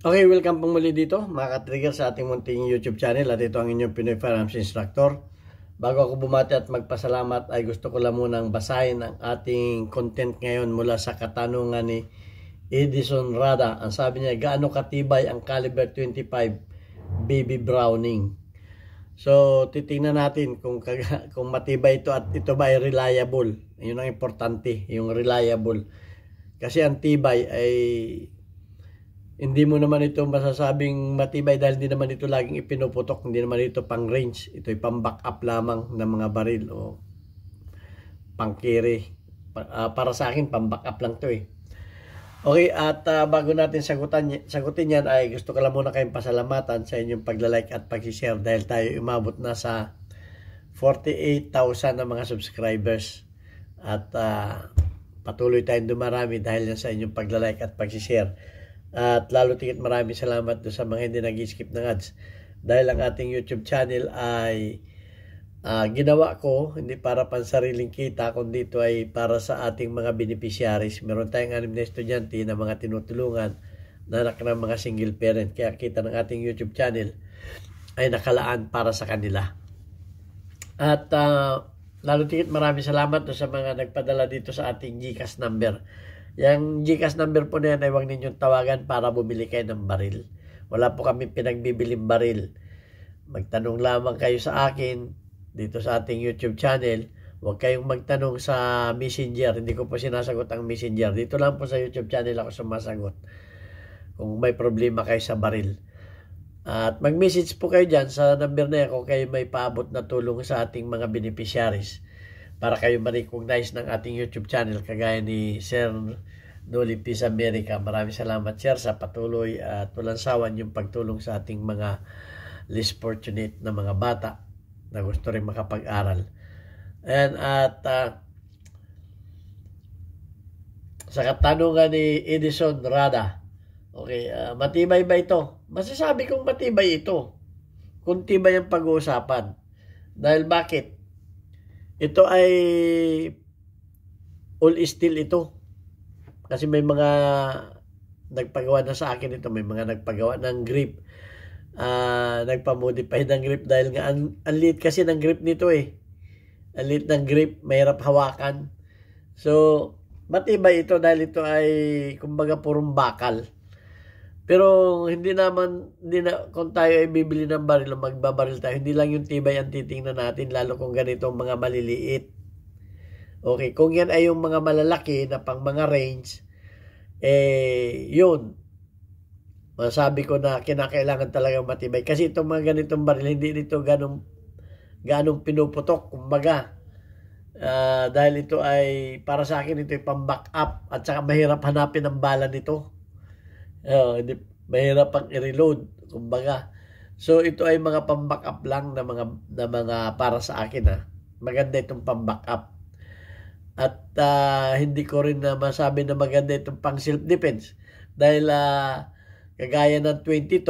Okay, welcome pong muli dito mga ka-trigger sa ating munting YouTube channel at ito ang inyong Pinoy Firearms Instructor. Bago ako bumati at magpasalamat ay gusto ko lang munang basahin ang ating content ngayon mula sa katanungan ni Edison Rada. Ang sabi niya, gaano katibay ang caliber 25 BB Browning? So, titingnan natin kung matibay ito at ito ba ay reliable. Yun ang importante, yung reliable. Kasi ang tibay ay hindi mo naman ito masasabing matibay dahil hindi naman ito laging ipinuputok, hindi naman ito pang range, ito ay pang backup lamang ng mga baril o pang carry. Para sa akin, pang backup lang to eh. Okay, at bago natin sagutin yan ay gusto ko lang muna kayong pasalamatan sa inyong pagla-like at pag-share dahil tayo umabot na sa 48,000 na mga subscribers at patuloy tayong dumarami dahil yan sa inyong pagla-like at pag-share. At lalo tigit maraming salamat doon sa mga hindi nag-skip ng ads. Dahil ang ating YouTube channel ay ginawa ko, hindi para pansariling kita, kundi ito ay para sa ating mga beneficiaries. Meron tayong 6 na estudyante na mga tinutulungan na anak ng mga single parent. Kaya kita ng ating YouTube channel ay nakalaan para sa kanila. At lalo tigit maraming salamat doon sa mga nagpadala dito sa ating GCash number. Yung GCash number po na yan ay huwag ninyong tawagan para bumili kayo ng baril. Wala po kami pinagbibiling baril. Magtanong lamang kayo sa akin dito sa ating YouTube channel. Huwag kayong magtanong sa Messenger. Hindi ko po sinasagot ang Messenger. Dito lang po sa YouTube channel ako sumasagot kung may problema kayo sa baril. At mag-message po kayo dyan sa number na yan kung kayo may paabot na tulong sa ating mga beneficiaries para kayo ma-recognize ng ating YouTube channel kagaya ni Sir Noli Peace America. Maraming salamat Sir sa patuloy at walang sawan yung pagtulong sa ating mga less fortunate na mga bata na gusto rin makapag-aral. And at sa katanungan ni Edison Rada, okay, matibay ba ito? Masasabi kong matibay ito kung tibay ang pag-uusapan. Dahil bakit? Ito ay all steel ito. Kasi may mga nagpagawa na sa akin ito. May mga nagpagawa ng grip. Nagpamodify ng grip dahil nga ang liit kasi ng grip nito eh. Ang liit ng grip, mahirap hawakan. So, matibay ito dahil ito ay kumbaga purong bakal. Pero hindi na kung tayo ay bibili ng baril o magbabaril tayo, hindi lang yung tibay ang titingnan natin, lalo kung ganito mga maliliit. Okay, kung yan ay yung mga malalaki na pang mga range, yun. Masabi ko na kinakailangan talagang matibay. Kasi itong mga ganitong baril, hindi nito ganong pinuputok, kumbaga. Dahil ito ay, para sa akin, ito ay pang backup at saka mahirap hanapin ang bala nito. Hindi, mahirap pang i-reload, kumbaga. So ito ay mga pang-backup lang na mga para sa akin Maganda itong pang-backup. At hindi ko rin na masabi na maganda itong pang self-defense dahil kagaya ng 22,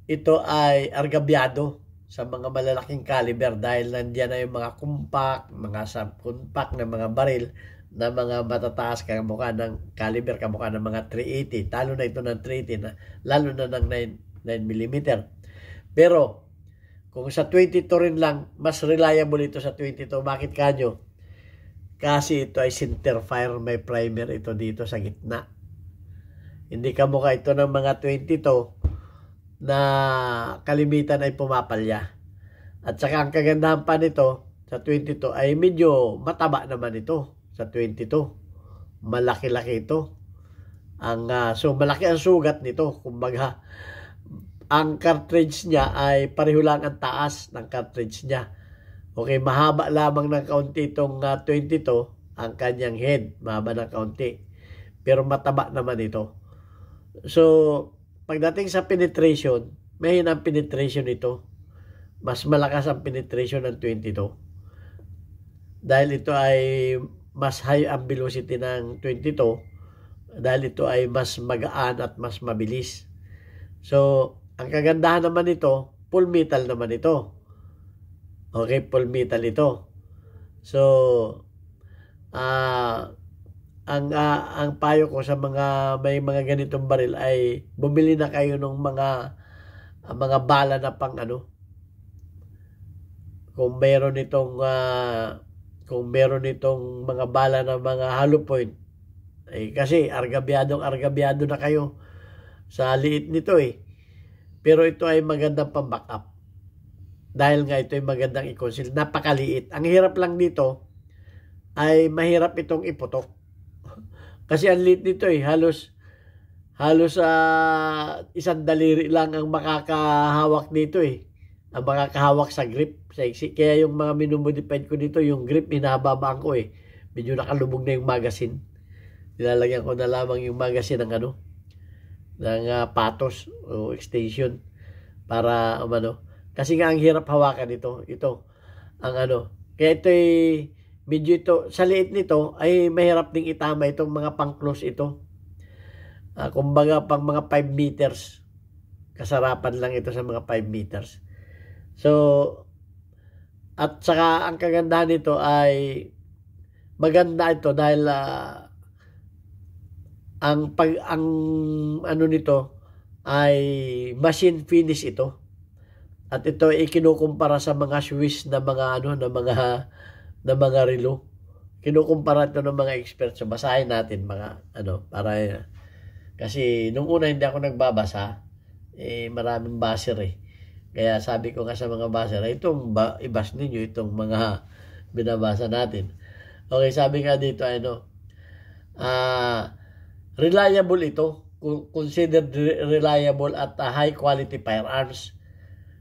ito ay argabyado sa mga malalaking caliber dahil nandiyan na yung mga compact, mga sub-compact na mga baril na mga matataas kamukha ng caliber, kamukha ng mga 380. Talo na ito ng 380 na lalo na ng 9mm. Pero kung sa 22 rin lang, mas reliable ito sa 22. Bakit kanyo? Kasi ito ay center fire, may primer ito dito sa gitna. Hindi kamukha ito ng mga 22 na kalimitan ay pumapalya. At saka ang kagandahan pa nito sa 22 ay medyo mataba naman ito. Sa 22, malaki-laki ito. So malaki ang sugat nito. Kumbaga, ang cartridge niya ay pareho lang ang taas ng cartridge niya. Okay, mahaba lamang ng kaunti itong 22, ang kanyang head, mahaba ng kaunti. Pero mataba naman ito. So, pagdating sa penetration, may ang penetration ito. Mas malakas ang penetration ng 22. Dahil ito ay mas high ang velocity ng 22 dahil ito ay mas magaan at mas mabilis. So, ang kagandahan naman ito, full metal naman ito. Okay, full metal ito. So, ang payo ko sa mga may mga ganitong baril ay bumili na kayo ng mga bala na pang ano, kung meron itong mga bala na mga hollow point, kasi argabyado na kayo sa liit nito pero ito ay magandang pang-backup dahil nga ito ay magandang i-conceal, napakaliit. Ang hirap lang dito ay mahirap itong iputok kasi ang liit nito halos isang daliri lang ang makakahawak dito ang makakahawak sa grip, sa iksi. Kaya yung mga minumodified ko dito, yung grip hinahababaan ko medyo nakalubog na yung magazine. Nilalagyan ko na lamang yung magazine ng patos o extension para kasi nga ang hirap hawakan ito ang kaya medyo sa liit nito ay mahirap ding itama itong mga pang-close kumbaga pang mga 5 meters kasarapan lang ito sa mga 5 meters. So at saka ang kagandahan nito ay maganda ito dahil ang nito ay machine finish ito. At ito ay kinukumpara sa mga Swiss na mga relo. Kinukumpara ito ng mga experts. So basahin natin para kasi nung una hindi ako nagbabasa, maraming baser Kaya sabi ko nga sa mga baser, itong ibas ninyo itong mga binabasa natin. Okay, sabi nga dito reliable ito, considered reliable at high quality firearms.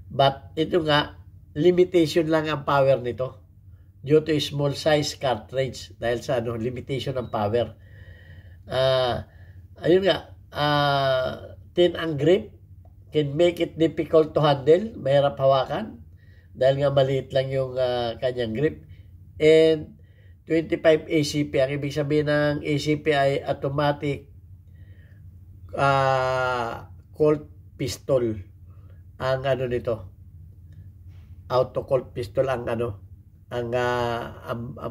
But ito nga, limitation lang ang power nito due to small size cartridge dahil sa limitation ng power. Ayun nga, thin ang grip can make it difficult to handle, mahirap hawakan dahil nga maliit lang yung kanyang grip. And 25 ACP, ang ibig sabihin ng ACP ay automatic Colt pistol ang nito, auto Colt pistol ang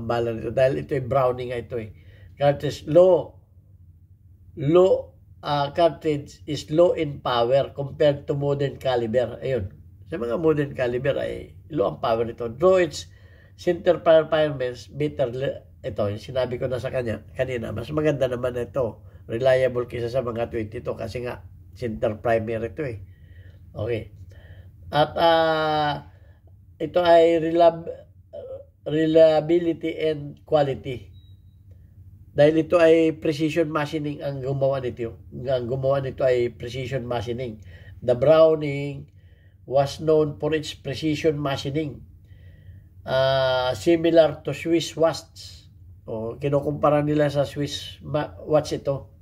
bala nito dahil ito ay Browning cartridge cartridge is low in power compared to modern caliber. Ayun, sa mga modern caliber ay low ang power nito. Though its center performance better, ito yung sinabi ko na sa kanya kanina, mas maganda naman ito, reliable kaysa sa mga 22 kasi nga center primer ito Okay. At ito ay reliability and quality. Dahil ito ay precision machining ang gumawa nito. Ang gumawa nito ay precision machining. The Browning was known for its precision machining. Similar to Swiss watch. Kinukumpara nila sa Swiss watch ito.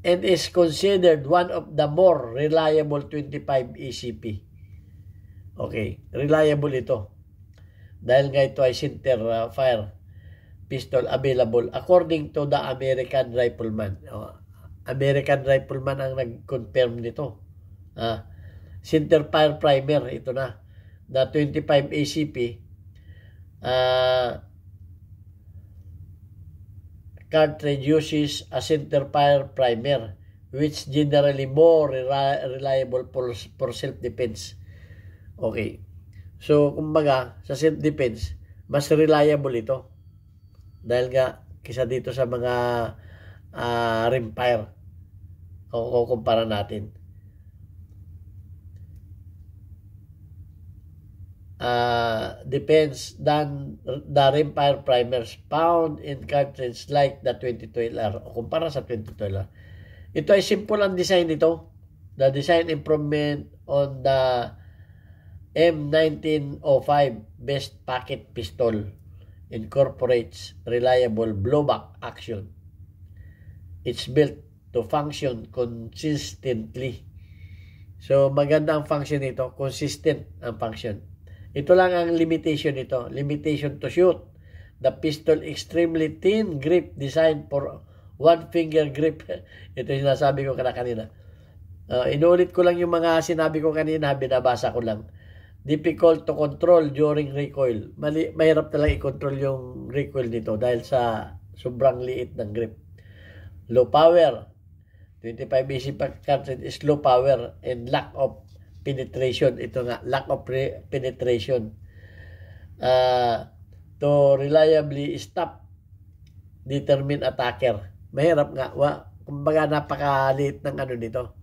And is considered one of the more reliable 25 ACP. Okay, reliable ito. Dahil nga ito ay center fire pistol available according to the American Rifleman. American Rifleman ang nag-confirm nito. Center fire primer, ito na. The 25 ACP cartridge uses a center fire primer which generally more reliable for self-defense. Okay. So, kumbaga, sa self-defense, mas reliable ito. Dahil nga, kisa dito sa mga rimfire. Kung kukumpara natin. Depends than the rimfire primers found in cartridges like the 22LR o kumpara sa 22LR. Ito ay simple ang design nito. The design improvement on the M1905 best pocket pistol incorporates reliable blowback action. It's built to function consistently. So maganda ang function nito, consistent ang function. Ito lang ang limitation nito, limitation to shoot. The pistol extremely thin grip designed for one finger grip. Ito yung sinasabi ko kanina. Inulit ko lang yung mga sinabi ko kanina, binabasa ko lang. Difficult to control during recoil. Mahirap talaga i-control yung recoil nito dahil sa Sobrang liit ng grip. Low power. 25 AC cartridge is low power and lack of penetration. Ito nga, lack of penetration. To reliably stop determine attacker. Mahirap nga. Kumbaga napakaliit ng nito,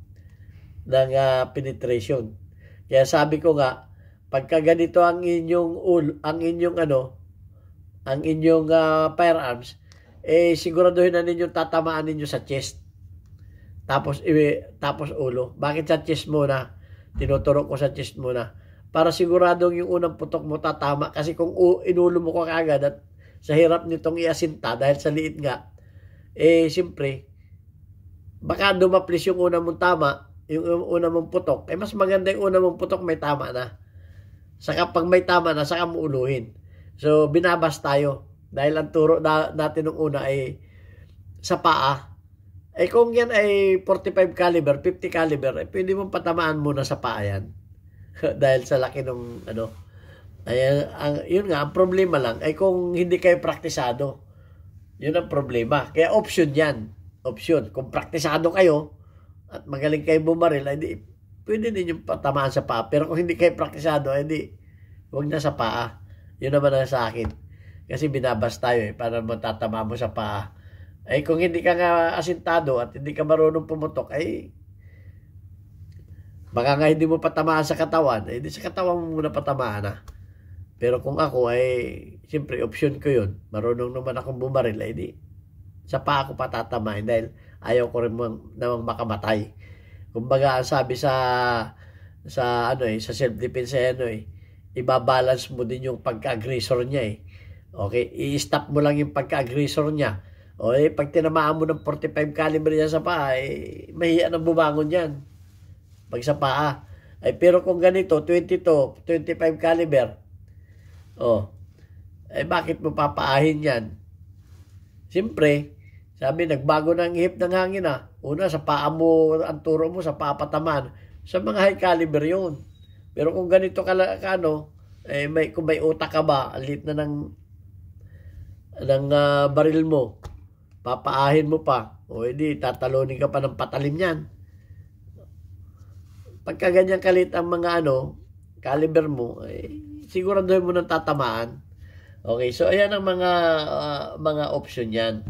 ng penetration. Kaya sabi ko nga, pagka ganito ang inyong firearms, siguraduhin na ninyo tatamaan ninyo sa chest. Tapos ulo. Bakit sa chest muna? Tinuturo ko sa chest muna. Para siguradong yung unang putok mo tatama. Kasi kung inulo mo ko kaagad at sa hirap nitong iasinta dahil sa liit nga, siyempre, baka dumaplis yung una mong tama, yung una mong putok. Mas maganda yung una mong putok may tama na. Saka pag may tama na, saka mo uluhin. So, binabas tayo. Dahil ang turo natin nung una ay sa paa. Kung yan ay 45 caliber, 50 caliber, pwede mong patamaan muna sa paa yan. Dahil sa laki ng yun nga, ang problema lang ay kung hindi kayo praktisado. Yun ang problema. Kaya option yan. Option. Kung praktisado kayo at magaling kayo bumaril, ay pwede ninyong patamaan sa paa. Pero kung hindi kayo praktisado, ay huwag na sa paa. Yun naman ang sa akin. Kasi binabas tayo para matatama mo sa paa. Kung hindi ka nga asintado at hindi ka marunong pumutok, baka nga hindi mo patamaan sa katawan, di sa katawan mo muna patamaan na. Pero kung ako siyempre option ko yun. Marunong naman akong bumaril, di sa paa ako patatamain dahil ayaw ko rin namang makamatay. Kumbaga ang sabi sa self-defense ibabalance mo din yung pagka-aggressor niya Okay, i-stop mo lang yung pagka-aggressor niya. Pag tinamaan mo ng 45 caliber niya sa paa, mahiya nang bumangon yan. Pag sa paa. Pero kung ganito, 22, 25 caliber, bakit mo papaahin yan? Siyempre, sabi, nagbago ng ihip ng hangin Una, sa paa mo, ang turo mo, sa paa pataman. Sa mga high caliber yun. Pero kung ganito kung may utak ka ba, alit na ng baril mo, papaahin mo pa, edi tatalonin ka pa ng patalim yan. Pagka ganyan kalit ang mga caliber mo, siguraduhin mo ng tatamaan. Okay, so ayan ang mga option yan.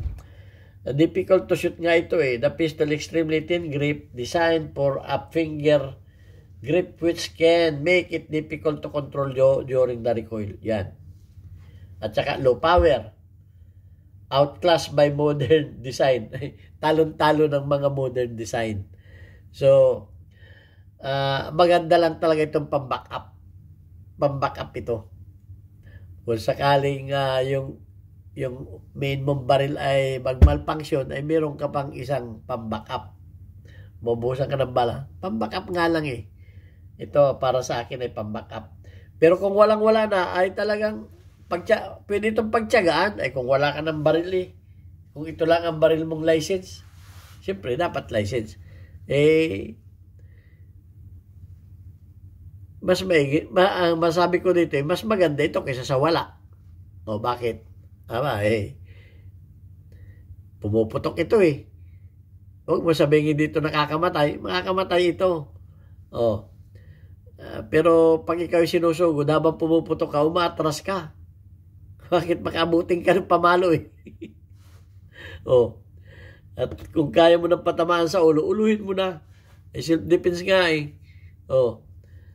Difficult to shoot nga ito The pistol extremely thin grip designed for a finger grip which can make it difficult to control during the recoil. Yan. At saka low power. Outclassed by modern design. Talon-talo ng mga modern design. So, maganda lang talaga itong pang-backup. Pang-backup ito. Kung sakaling yung main mong baril ay mag-malfunction, ay meron ka pang isang pang-backup. Mabuhusan ka ng bala. Pang-backup nga lang Ito para sa akin ay pang-backup. Pero kung walang-wala na, ay talagang pwede itong pagtiyagaan. Kung wala ka ng baril kung ito lang ang baril mong license, siyempre dapat license. Masabi ko dito mas maganda ito kaysa sa wala. Bakit? Pumuputok ito Huwag mo sabihin dito nakakamatay. Makakamatay ito. Pero pag ikaw sinusugod, habang pumuputok ka, umatras ka. Bakit makabuting ka ng pamalo At kung kaya mo nang patamaan sa ulo, uluhin mo na. Self-defense nga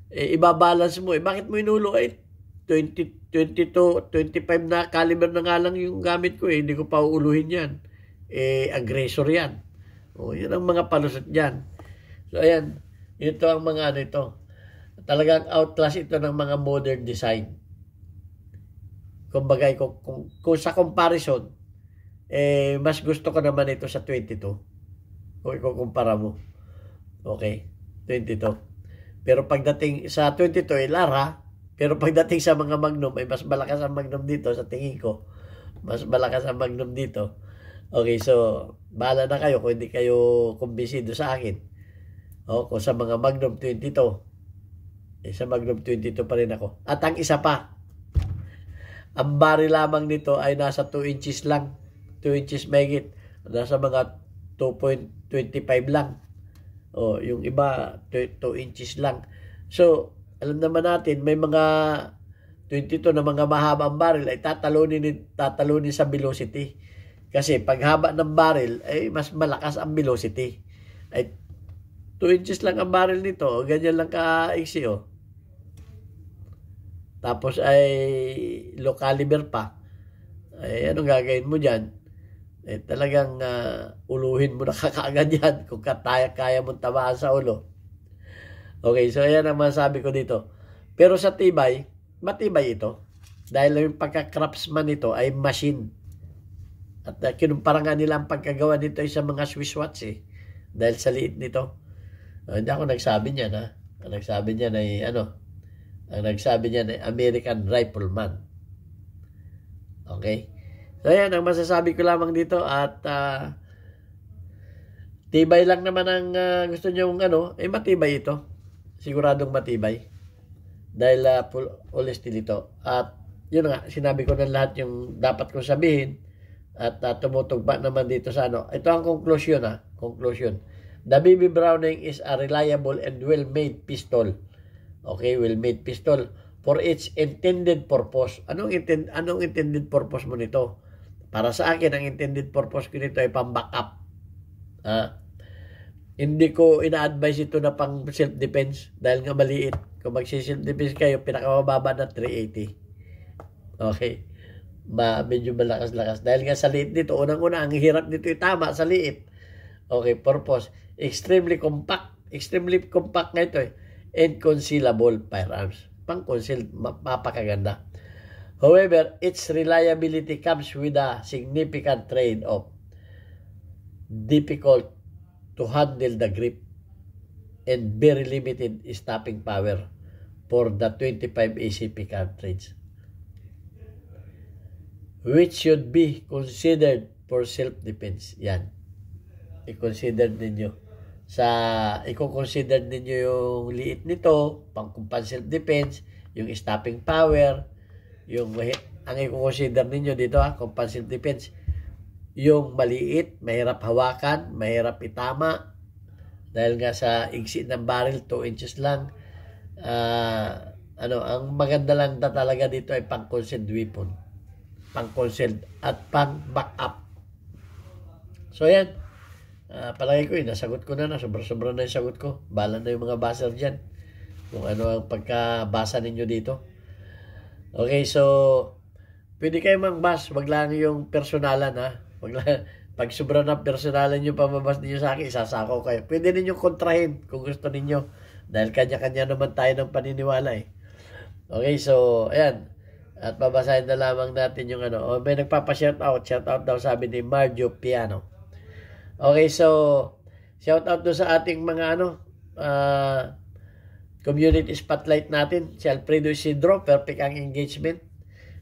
ibabalance mo Bakit mo inulo 20, 22, 25 na caliber na nga lang yung gamit ko hindi ko pa uuluhin yan. Aggressor yan. Yun ang mga palusot dyan. So ayan, ito ang mga ito. Talagang outclass ito ng mga modern design. Kumbaga, kung sa comparison, mas gusto ko naman ito sa 22. Kung ikukumpara mo. Okay, 22. Pero pagdating sa 22, Lara. Pero pagdating sa mga Magnum, ay mas malakas ang Magnum dito sa tingin ko. Mas malakas ang Magnum dito. Okay, so, bahala na kayo kung hindi kayo kumbisido sa akin. Kung sa mga Magnum 22. Sa Magnum 22 pa rin ako. At ang isa pa, ang baril lamang nito ay nasa 2 inches lang. 2 inches mahigit. Nasa mga 2.25 lang. O, yung iba, 2 inches lang. So, alam naman natin, may mga 22 na mga mahabang barrel ay tatalunin sa velocity. Kasi paghaba ng barrel ay mas malakas ang velocity. Ay 2 inches lang ang barrel nito, o ganyan lang ka-iksi, o. Tapos ay low caliber pa. Ay anong gagawin mo diyan? Eh talagang uluhin mo na kakaagad yan kung kaya mong tamaan sa ulo. Okay, so ayan ang masabi ko dito. Pero sa tibay, matibay ito. Dahil yung pagka-craftsman nito ay machine. At kinumpara nga nila ang pagkagawa nito ay sa mga Swiss watch eh. Dahil sa liit nito. Hindi ako nagsabi niyan ha. Ang nagsabi niyan ay ang nagsabi niyan ay American Rifleman. Okay? So ayan, ang masasabi ko lamang dito at tibay lang naman ang gusto nyo matibay ito. Siguradong matibay. Dahil full steel ito. At yun nga, sinabi ko na lahat yung dapat kong sabihin at tumutugba naman dito sa Ito ang conclusion Conclusion. The BB Browning is a reliable and well-made pistol. Okay, well-made pistol for its intended purpose. Anong intended purpose mo nito? Para sa akin, ang intended purpose ko nito ay pang-backup. Hindi ko ina-advise ito na pang self-defense dahil nga maliit. Kung mag-self-defense kayo, pinakamababa na 380. Okay. Medyo malakas-lakas. Dahil nga sa liit nito, unang-una, ang hirap nito itama sa liit. Okay, purpose. Extremely compact nga ito eh. And concealable firearms. Pang-conceal, mapakaganda. However, its reliability comes with a significant trade-off. Difficult to handle the grip and very limited stopping power for the 25 ACP cartridge, which should be considered for self-defense. Yan. I-consider ninyo. I-consider ninyo yung liit nito, pang self-defense, yung stopping power, ang i-consider ninyo dito, kung pang self-defense, yung maliit, mahirap hawakan, mahirap itama, dahil nga sa igsi ng barrel, 2 inches lang. Ang maganda lang talaga dito ay pang-concealed weapon. Pang-concealed at pang-backup. So, yan. Palagi ko nasagot ko na. Sobra-sobra na yung sagot ko. Bala na yung mga baser dyan. Kung ano ang pagkabasa ninyo dito. Okay, so, pwede kayo mang-bas. Wag lang yung personalan, ha. Wag lang. Pag sobra na personalan yung pamabas ninyo sa akin, isasako kayo. Pwede ninyo kontrahin kung gusto ninyo. Dahil kanya-kanya naman tayo ng paniniwala eh. Okay, so, ayan. At babasahin na lamang natin yung may nagpapa-shoutout. Shoutout daw sabi ni Marjo Piano. Okay, so, shoutout doon sa ating mga community spotlight natin. Si Alfredo Isidro, perfect ang engagement.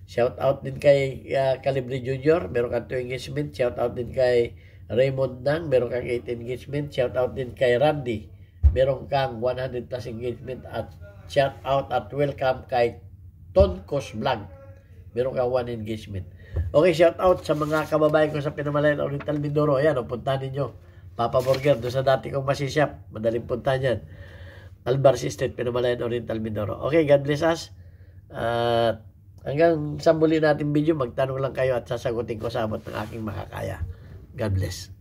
Shout out din kay Calibre Jr., meron kang 2 engagement. Shout out din kay Raymond Nang, meron kang 8 engagement. Shout out din kay Randy, meron kang 100 plus engagement. At shout out at welcome kay Tonkos Vlog, meron kang 1 engagement. Okay, shout out sa mga kababayan ko sa Pinamalayan Oriental Mindoro. Ayan, puntahan ninyo Papa Burger doon sa dati kong masishop. Madaling puntahan yan. Albarsi Street, Pinamalayan Oriental Mindoro. Okay, God bless us. Hanggang sa muli natin video, magtanong lang kayo at sasagutin ko sa abot ng aking makakaya. God bless.